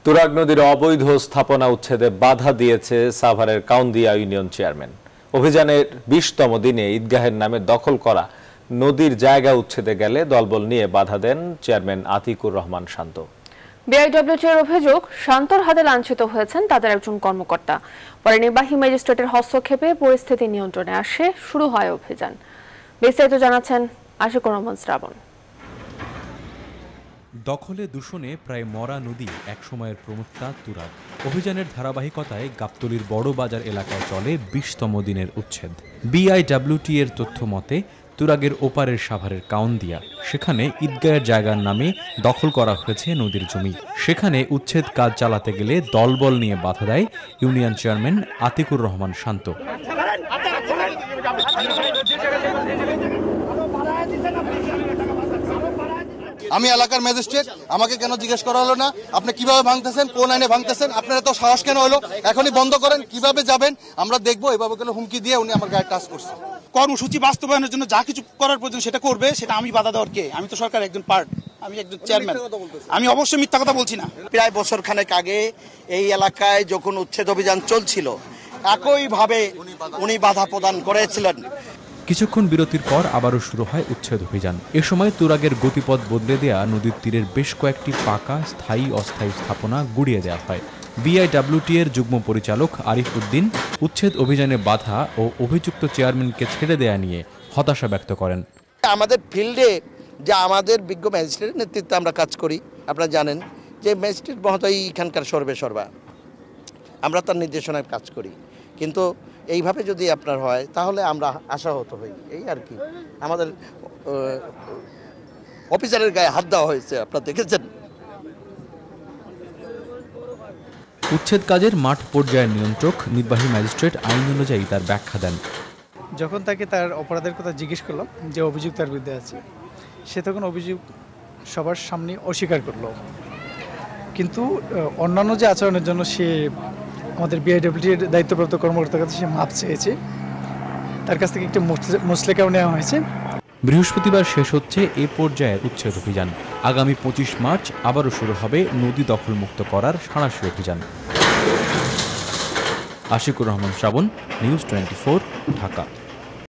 তুরাগ নদীর অবৈধ স্থাপনা উচ্ছেদে বাধা দিয়েছে সাভারের কাউন্দিয়া ইউনিয়ন চেয়ারম্যান। অভিযানের 20তম দিনে ঈদগাহের নামে দখল করা নদীর জায়গা উচ্ছেদে গেলে দলবল নিয়ে বাধা দেন চেয়ারম্যান আতিকুর রহমান শান্ত। বিআইডব্লিউটির অভিযোগ, শান্তর হাতে লাঞ্ছিত হয়েছেন তাদের একজন কর্মকর্তা। পরে নির্বাহী ম্যাজিস্ট্রেটের হস্তক্ষেপে পরিস্থিতি নিয়ন্ত্রণে আসে, শুরু হয় অভিযান। বিস্তারিত জানাচ্ছেন আশিকুর রহমান শ্রাবণ। দখলে দূষণে প্রায় মরা নদী একসময়ের প্রমত্তা তুরাগ। অভিযানের ধারাবাহিকতায় গাবতলীর বড় বাজার এলাকায় চলে 20তম দিনের উচ্ছেদ। বিআইডব্লিউটি এর তথ্য মতে তুরাগের ওপারের সাভারের কাউন্দিয়া, সেখানে ঈদগাহের জায়গার নামে দখল করা হয়েছে নদীর জমি। সেখানে উচ্ছেদ কাজ চালাতে গেলে দলবল নিয়ে বাধা দেয় ইউনিয়ন চেয়ারম্যান আতিকুর রহমান শান্ত। আমি এলাকার ম্যাজিস্ট্রেট, আমাকে কেন জিজ্ঞেস করা হলো না আপনি কিভাবে ভাঙতেছেন, কোন আইনে ভাঙতেছেন, আপনারা তো সাহস কেন হলো? এখনই বন্ধ করেন, কিভাবে যাবেন আমরা দেখবো। এভাবে করে হুমকি দিয়ে উনি আমার গায়ে টাচ করছে। কর্মসূচি বাস্তবায়নের জন্য যা কিছু করার প্রয়োজন সেটা করবে, সেটা আমি বাধা দেওয়ার কে? আমি তো সরকার একজন পার্ট, আমি একজন চেয়ারম্যান, আমি অবশ্যই মিথ্যা কথা বলছি না। প্রায় বছর খানেক আগে এই এলাকায় যখন উচ্ছেদ অভিযান চলছিল, একইভাবে উনি বাধা প্রদান করেছিলেন। কিছুক্ষণ বিরতির পর আবারও শুরু হয় উচ্ছেদ অভিযান। এ সময় তুরাগের গতিপথ বদলে দেয়া নদীর তীরের বেশ কয়েকটি পাকা স্থায়ী অস্থায়ী স্থাপনা গুড়িয়ে দেওয়া হয়। বিআইডব্লিউটি এর যুগ্ম পরিচালক আরিফ উদ্দিন উচ্ছেদ অভিযানে বাধা ও অভিযুক্ত চেয়ারম্যানকে ছেড়ে দেয়া নিয়ে হতাশা ব্যক্ত করেন। আমাদের ফিল্ডে যে আমাদের বিজ্ঞ ম্যাজিস্ট্রেটের নেতৃত্বে আমরা কাজ করি, আপনারা জানেন যে ম্যাজিস্ট্রেট মহোদয় এখানকার সর্বেসর্বা, আমরা তার নির্দেশনায় কাজ করি। কিন্তু এইভাবে যদি আপনার হয় তাহলে আমরা আশাহত হই, এই আর কি। আমাদের অফিসারের গায়ে হাত দেওয়া হয়েছে, আপনারা দেখেছেন। উচ্ছেদ কাজের মাঠ পর্যায়ের নিয়ন্ত্রক নির্বাহী ম্যাজিস্ট্রেট আইন অনুযায়ী তার ব্যাখ্যা দেন। যখন তাকে তার অপরাধের কথা জিজ্ঞেস করলাম, যে অভিযোগ তার বিরুদ্ধে আছে, সে তখন অভিযোগ সবার সামনে অস্বীকার করলো। কিন্তু অন্যান্য যে আচরণের জন্য সে আমাদের বিআইডব্লিউটির দায়িত্বপ্রাপ্ত কর্মকর্তার কাছে সে মাপ চেয়েছে, তার কাছ থেকে একটি মুচলেকাও নেওয়া হয়েছে। বৃহস্পতিবার শেষ হচ্ছে এ পর্যায়ের উচ্ছেদ অভিযান। আগামী 25 মার্চ আবারও শুরু হবে নদী দখলমুক্ত করার সাঁড়াশি অভিযান। আশিকুর রহমান শ্রাবণ, নিউজ 24, ঢাকা।